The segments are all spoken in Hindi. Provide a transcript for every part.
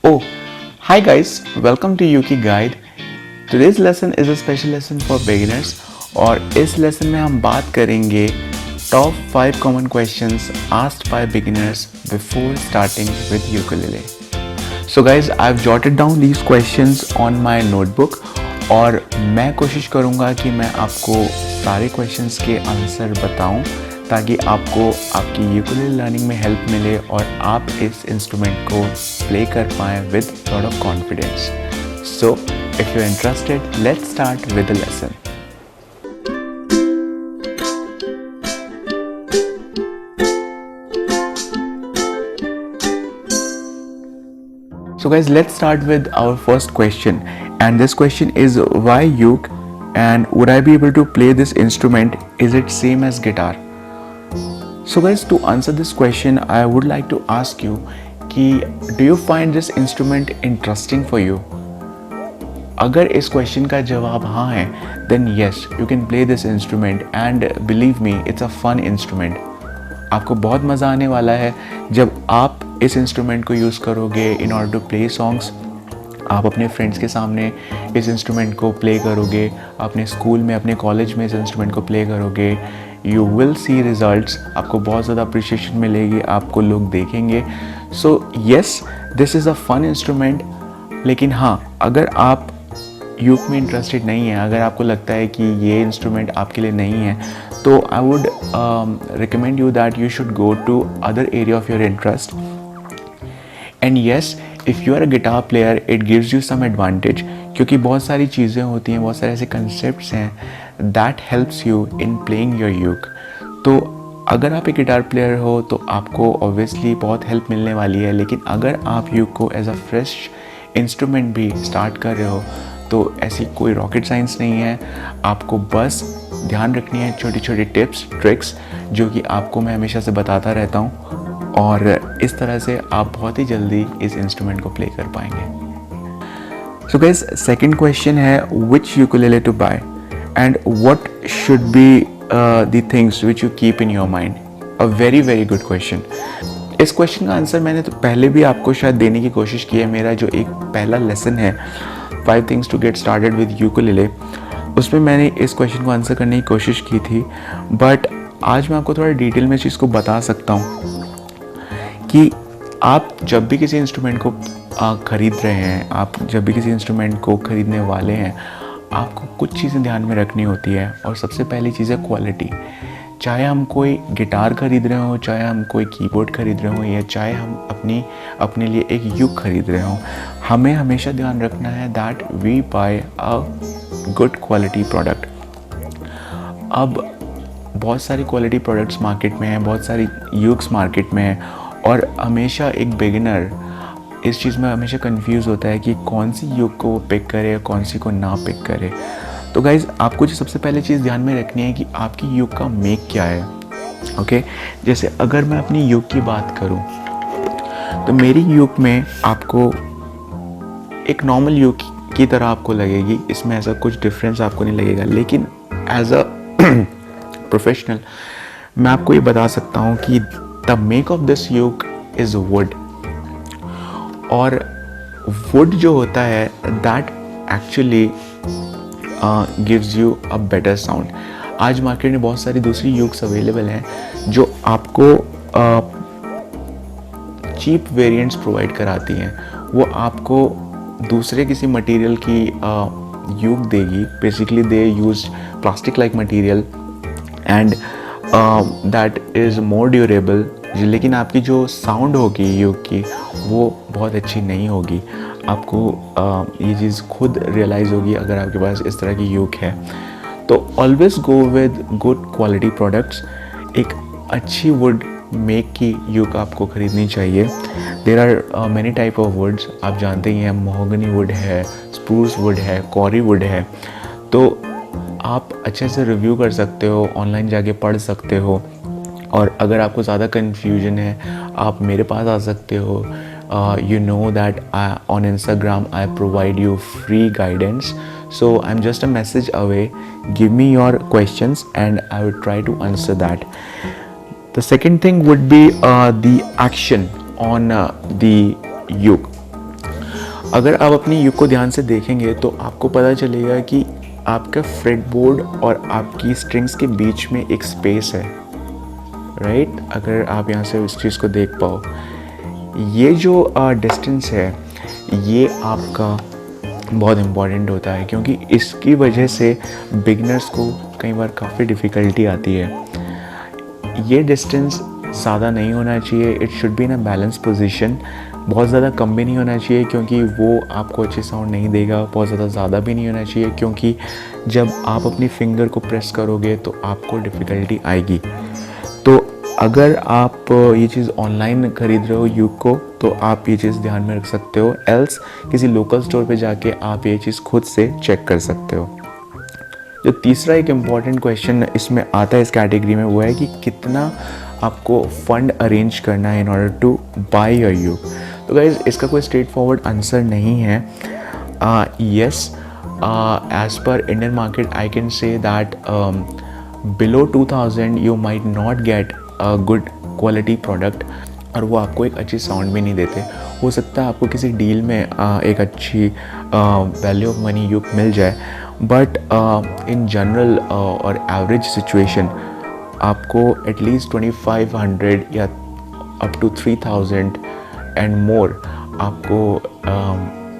Oh, hi guys, welcome to Yuki Guide. Today's lesson is a special lesson for beginners और इस लेसन में हम बात करेंगे top 5 common questions asked bye beginners before starting with ukulele. So guys I have jotted down these questions on my notebook और मैं कोशिश करूँगा कि मैं आपको सारे क्वेश्चंस के आंसर बताऊँ ताकि आपको आपकी यूकेलेले लर्निंग में हेल्प मिले और आप इस इंस्ट्रूमेंट को प्ले कर पाएँ with lot of confidence. So if you are interested, let's start with the lesson. So guys, let's start with our first question, and this question is why uke, and would I be able to play this instrument? Is it same as guitar? So guys, to answer this question I would like to ask you कि do you find this instrument interesting for you? अगर इस क्वेश्चन का जवाब हाँ है then yes, you can play this instrument and believe me, it's a fun instrument. आपको बहुत मज़ा आने वाला है जब आप इस इंस्ट्रूमेंट को यूज़ करोगे in order to play songs. आप अपने फ्रेंड्स के सामने इस इंस्ट्रूमेंट को प्ले करोगे, अपने स्कूल में अपने कॉलेज में इस इंस्ट्रूमेंट को प्ले करोगे. यू विल सी रिजल्ट्स, आपको बहुत ज़्यादा अप्रिशिएशन मिलेगी, आपको लोग देखेंगे. So yes, this is a fun instrument. लेकिन हाँ, अगर आप यूक में इंटरेस्टेड नहीं है, अगर आपको लगता है कि ये इंस्ट्रूमेंट आपके लिए नहीं है, तो I would recommend you that you should go to other area of your interest. And yes, if you are a guitar player it gives you some advantage, क्योंकि बहुत सारी चीज़ें होती हैं, बहुत सारे ऐसे कंसेप्ट्स हैं that helps you in playing your uke. तो अगर आप एक गिटार प्लेयर हो तो आपको ऑब्वियसली बहुत हेल्प मिलने वाली है. लेकिन अगर आप यूक को एज अ फ्रेश इंस्ट्रूमेंट भी स्टार्ट कर रहे हो तो ऐसी कोई रॉकेट साइंस नहीं है. आपको बस ध्यान रखनी है छोटी छोटी टिप्स ट्रिक्स जो कि आपको मैं हमेशा से बताता रहता हूँ, और इस तरह से आप बहुत ही जल्दी इस इंस्ट्रूमेंट को प्ले कर पाएंगे. सो गाइस, सेकंड क्वेश्चन है which ukulele to buy and what should be the things which you keep in your mind. A very very good question. इस क्वेश्चन का आंसर मैंने तो पहले भी आपको शायद देने की कोशिश की है. मेरा जो एक पहला लेसन है 5 things to get started with ukulele, उसमें मैंने इस क्वेश्चन को आंसर करने की कोशिश की थी. बट आज मैं आपको थोड़ा डिटेल में चीज़ को बता सकता हूँ कि आप जब भी किसी इंस्ट्रूमेंट को ख़रीद रहे हैं, आप जब भी किसी इंस्ट्रूमेंट को ख़रीदने वाले हैं, आपको कुछ चीज़ें ध्यान में रखनी होती है. और सबसे पहली चीज़ है क्वालिटी. चाहे हम कोई गिटार खरीद रहे हो, चाहे हम कोई कीबोर्ड खरीद रहे हो, या चाहे हम अपने लिए एक यूक खरीद रहे हो, हमें हमेशा ध्यान रखना है that we buy a good quality product. अब बहुत सारी क्वालिटी प्रोडक्ट्स मार्केट में हैं, बहुत सारी यूक्स मार्केट में हैं, और हमेशा एक बिगिनर इस चीज़ में हमेशा कंफ्यूज होता है कि कौन सी यूक को वो पिक करे, कौन सी को ना पिक करे. तो गाइज़, आपको जो सबसे पहले चीज़ ध्यान में रखनी है कि आपकी यूक का मेक क्या है. ओके, जैसे अगर मैं अपनी यूक की बात करूं तो मेरी यूक में आपको एक नॉर्मल यूक की तरह आपको लगेगी, इसमें ऐसा कुछ डिफरेंस आपको नहीं लगेगा. लेकिन एज अ प्रोफेशनल मैं आपको ये बता सकता हूँ कि the make of this uke is wood. और वुड जो होता है that actually gives you a better sound. आज मार्केट में बहुत सारी दूसरी यूक्स अवेलेबल हैं जो आपको चीप वेरिएंट्स प्रोवाइड कराती हैं. वो आपको दूसरे किसी मटेरियल की यूक देगी. Basically they use plastic like material and that is more durable. लेकिन आपकी जो साउंड होगी यूक की वो बहुत अच्छी नहीं होगी. आपको ये चीज़ खुद रियलाइज़ होगी अगर आपके पास इस तरह की यूक है. तो always go with good quality products. एक अच्छी वुड मेक की यूक आपको ख़रीदनी चाहिए. There are many type of woods, आप जानते ही हैं. महोगनी वुड है, स्प्रूस वुड है, कॉरी वुड है. तो आप अच्छे से रिव्यू कर सकते हो, ऑनलाइन जाके पढ़ सकते हो. और अगर आपको ज़्यादा कन्फ्यूजन है आप मेरे पास आ सकते हो. You know that on Instagram I provide you free guidance, so I'm just a message away. Give me your questions and I will try to answer that. The second thing would be the action on the uke. अगर आप अपनी युक को ध्यान से देखेंगे तो आपको पता चलेगा कि आपका फ्रेटबोर्ड और आपकी स्ट्रिंग्स के बीच में एक स्पेस है, राइट। अगर आप यहाँ से उस चीज़ को देख पाओ, ये जो डिस्टेंस है ये आपका बहुत इम्पॉर्टेंट होता है, क्योंकि इसकी वजह से बिगनर्स को कई बार काफ़ी डिफ़िकल्टी आती है। ये डिस्टेंस ज़्यादा नहीं होना चाहिए, it should be in a balance position. बहुत ज़्यादा कम भी नहीं होना चाहिए क्योंकि वो आपको अच्छी साउंड नहीं देगा, बहुत ज़्यादा भी नहीं होना चाहिए क्योंकि जब आप अपनी फिंगर को प्रेस करोगे तो आपको डिफ़िकल्टी आएगी। तो अगर आप ये चीज़ ऑनलाइन ख़रीद रहे हो युक को, तो आप ये चीज़ ध्यान में रख सकते हो, एल्स किसी लोकल स्टोर पे जाके आप ये चीज़ खुद से चेक कर सकते हो। जो तीसरा एक इम्पॉर्टेंट क्वेश्चन इसमें आता है इस कैटेगरी में, वो है कि कितना आपको फंड अरेंज करना है in order to buy your uke. तो गाइज इसका कोई स्ट्रेट फॉरवर्ड आंसर नहीं है। Yes, as per Indian market I can say that below 2000 you might not get a good quality product, और वो आपको एक अच्छी साउंड भी नहीं देते। हो सकता है आपको किसी डील में एक अच्छी वैल्यू ऑफ मनी युक मिल जाए, बट इन जनरल और एवरेज सिचुएशन आपको एटलीस्ट 2500 या अप टू 3000 एंड मोर आपको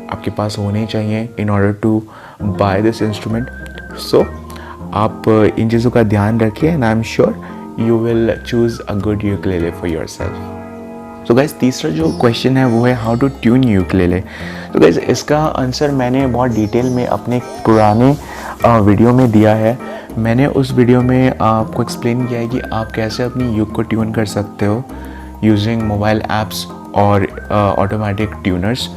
आपके पास होने चाहिए in order to buy this instrument. So आप इन चीज़ों का ध्यान रखिए and I am sure you will choose a good ukulele for yourself. So guys तीसरा जो क्वेश्चन है वो है हाउ टू ट्यून यूकेलेले। तो गाइस इसका आंसर मैंने बहुत डिटेल में अपने पुराने वीडियो में दिया है। मैंने उस वीडियो में आपको एक्सप्लेन किया है कि आप कैसे अपनी युक को ट्यून कर सकते हो यूजिंग मोबाइल ऐप्स और automatic tuners.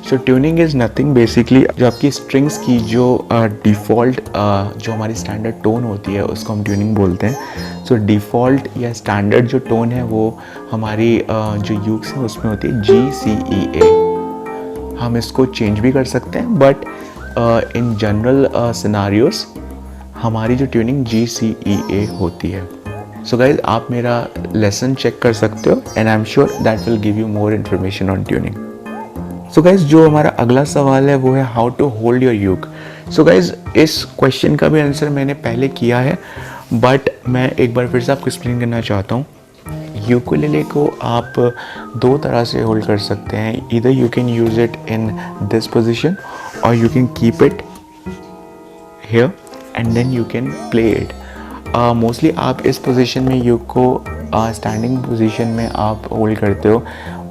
So tuning is nothing basically, जो आपकी स्ट्रिंग्स की जो डिफ़ॉल्ट जो हमारी स्टैंडर्ड टोन होती है उसको हम ट्यूनिंग बोलते हैं। सो डिफ़ॉल्ट या स्टैंडर्ड जो टोन है वो हमारी जो युक्स है उसमें होती है GCEA। हम इसको चेंज भी कर सकते हैं, बट इन जनरल सिनारियोस हमारी जो ट्यूनिंग GCEA होती है। सो गाइज आप मेरा लेसन चेक कर सकते हो and I am sure that will give you more information on tuning. So guys जो हमारा अगला सवाल है वो है how to hold your uke. So guys इस क्वेश्चन का भी आंसर मैंने पहले किया है, बट मैं एक बार फिर से आपको एक्सप्लेन करना चाहता हूँ। यूकेलेले को आप दो तरह से होल्ड कर सकते हैं, इधर you can use it in this position और you can keep it here and then you can play it. Mostly आप इस पोजीशन में युक को स्टैंडिंग पोजीशन में आप होल्ड करते हो।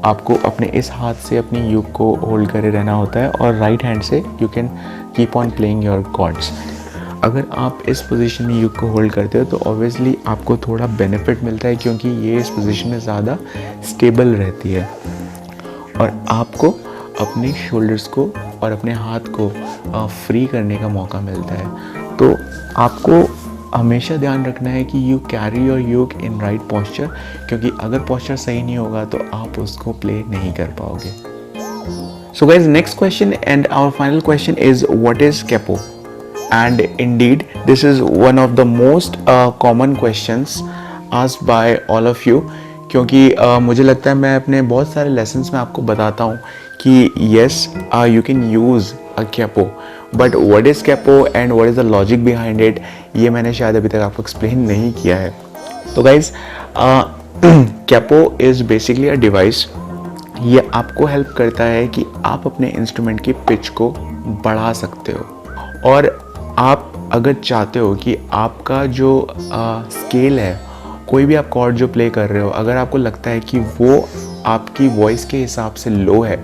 आपको अपने इस हाथ से अपनी युक को होल्ड करे रहना होता है और राइट हैंड से you can keep on playing your chords. अगर आप इस पोजीशन में युक को होल्ड करते हो तो ऑब्वियसली आपको थोड़ा बेनिफिट मिलता है, क्योंकि ये इस पोजीशन में ज़्यादा स्टेबल रहती है और आपको अपने शोल्डर्स को और अपने हाथ को फ्री करने का मौका मिलता है। तो आपको हमेशा ध्यान रखना है कि you carry your uke in right posture, क्योंकि अगर पोस्चर सही नहीं होगा तो आप उसको प्ले नहीं कर पाओगे। So guys next question and our final question is what is capo. And indeed this is one of the most common questions asked by all of you, क्योंकि मुझे लगता है मैं अपने बहुत सारे लेसन्स में आपको बताता हूँ कि yes you can use a capo, but what is capo and what is the logic behind it, ये मैंने शायद अभी तक आपको एक्सप्लेन नहीं किया है। तो guys capo is basically a device. ये आपको हेल्प करता है कि आप अपने इंस्ट्रूमेंट की पिच को बढ़ा सकते हो, और आप अगर चाहते हो कि आपका जो स्केल है, कोई भी आप कॉर्ड जो प्ले कर रहे हो, अगर आपको लगता है कि वो आपकी वॉइस के हिसाब से लो है,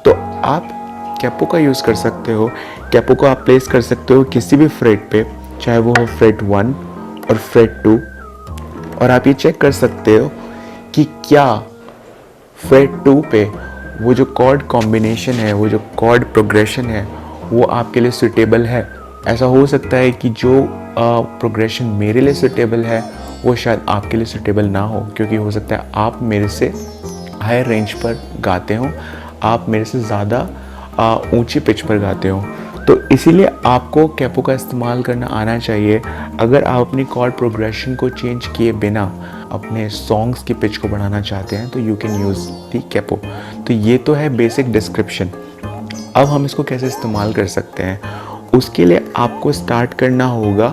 तो आप कैपो का यूज़ कर सकते हो। कैपो को आप प्लेस कर सकते हो किसी भी फ्रेट पे, चाहे वो हो फ्रेट 1 और फ्रेट 2, और आप ये चेक कर सकते हो कि क्या फ्रेट 2 पे वो जो कॉर्ड कॉम्बिनेशन है, वो जो कॉर्ड प्रोग्रेशन है, वो आपके लिए सुटेबल है। ऐसा हो सकता है कि जो प्रोग्रेशन मेरे लिए सुटेबल है वो शायद आपके लिए सुटेबल ना हो, क्योंकि हो सकता है आप मेरे से हायर रेंज पर गाते हो, आप मेरे से ज़्यादा ऊंची पिच पर गाते हो। तो इसीलिए आपको कैपो का इस्तेमाल करना आना चाहिए। अगर आप अपनी कॉर्ड प्रोग्रेशन को चेंज किए बिना अपने सॉन्ग्स की पिच को बढ़ाना चाहते हैं तो you can use the capo. तो ये तो है बेसिक डिस्क्रिप्शन। अब हम इसको कैसे इस्तेमाल कर सकते हैं, उसके लिए आपको स्टार्ट करना होगा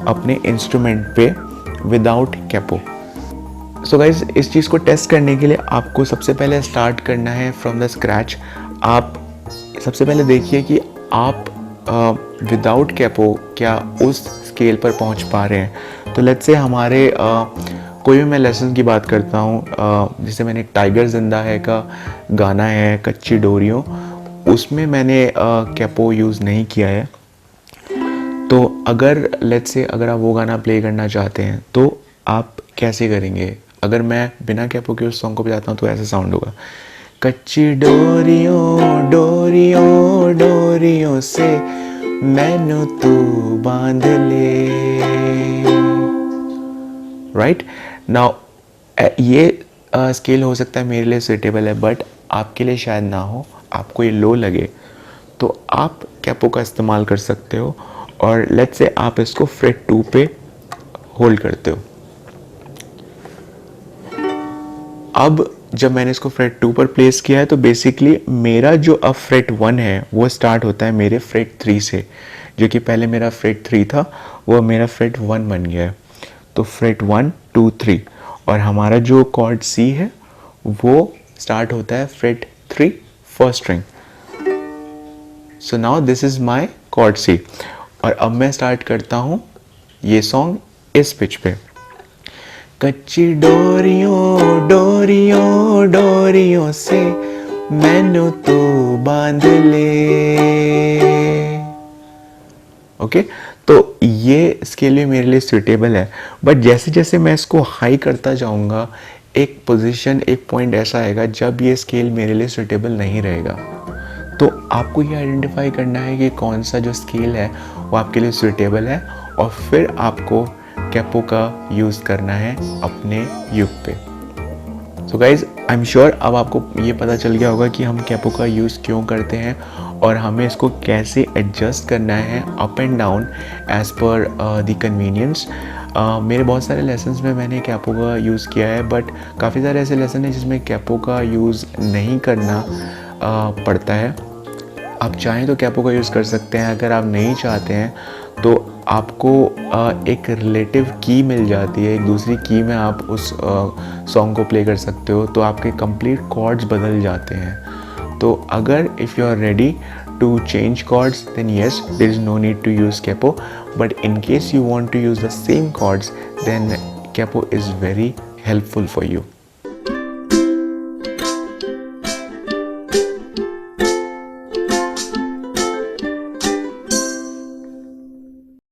अपने इंस्ट्रूमेंट पे विदाउट कैपो। सो गाइज, इस चीज़ को टेस्ट करने के लिए आपको सबसे पहले स्टार्ट करना है फ्रॉम द स्क्रैच। आप सबसे पहले देखिए कि आप विदाउट कैपो क्या उस स्केल पर पहुंच पा रहे हैं। तो लेट्स से हमारे कोई भी मैं लेसन की बात करता हूँ, जैसे मैंने एक टाइगर जिंदा है का गाना है कच्ची डोरियों, उसमें मैंने कैपो यूज़ नहीं किया है। तो अगर लेट्स से अगर आप वो गाना प्ले करना चाहते हैं तो आप कैसे करेंगे। अगर मैं बिना कैपो के उस सॉन्ग को बजाता हूँ तो ऐसा साउंड होगा, कच्ची डोरियों डोरियों डोरियों से मैनू तू बांध ले। राइट नाउ ये स्केल हो सकता है मेरे लिए सुटेबल है, बट आपके लिए शायद ना हो, आपको ये लो लगे, तो आप कैपो का इस्तेमाल कर सकते हो। और लेट्स से आप इसको फ्रेट 2 पे होल्ड करते हो। अब जब मैंने इसको फ्रेट 2 पर प्लेस किया है तो बेसिकली मेरा जो अब फ्रेट 1 है वो स्टार्ट होता है मेरे फ्रेट 3 से, जो कि पहले मेरा फ्रेट 3 था वो मेरा फ्रेट 1 बन गया है। तो फ्रेट 1 2 3 और हमारा जो कॉर्ड सी है वो स्टार्ट होता है fret 3 first string. So now this is my chord C. और अब मैं स्टार्ट करता हूँ ये सॉन्ग इस पिच पे, कच्ची डोरियों डोरियों डोरियों से मैनू तू बांध ले। ओके, तो ये स्केल भी मेरे लिए सूटेबल है, बट जैसे जैसे मैं इसको हाई करता जाऊंगा एक पोजीशन एक पॉइंट ऐसा आएगा जब ये स्केल मेरे लिए सूटेबल नहीं रहेगा। तो आपको ये आइडेंटिफाई करना है कि कौन सा जो स्केल है वो आपके लिए सूटेबल है, और फिर आपको कैपो का यूज़ करना है अपने युग पे। So guys, I am sure अब आपको ये पता चल गया होगा कि हम कैपो का यूज़ क्यों करते हैं और हमें इसको कैसे एडजस्ट करना है up and down as per the convenience. मेरे बहुत सारे लेसन्स में मैंने कैपो का यूज़ किया है, बट काफ़ी सारे ऐसे लेसन हैं जिसमें कैपो का यूज़ नहीं करना पड़ता है। आप चाहें तो कैपो का यूज़ कर सकते हैं, अगर आप नहीं चाहते हैं तो आपको एक रिलेटिव की मिल जाती है, एक दूसरी की में आप उस सॉन्ग को प्ले कर सकते हो, तो आपके कंप्लीट कॉर्ड्स बदल जाते हैं। तो अगर if you are ready to change chords, then yes, there is no need to use capo, but in case you want to use the same chords, then capo is very helpful for you.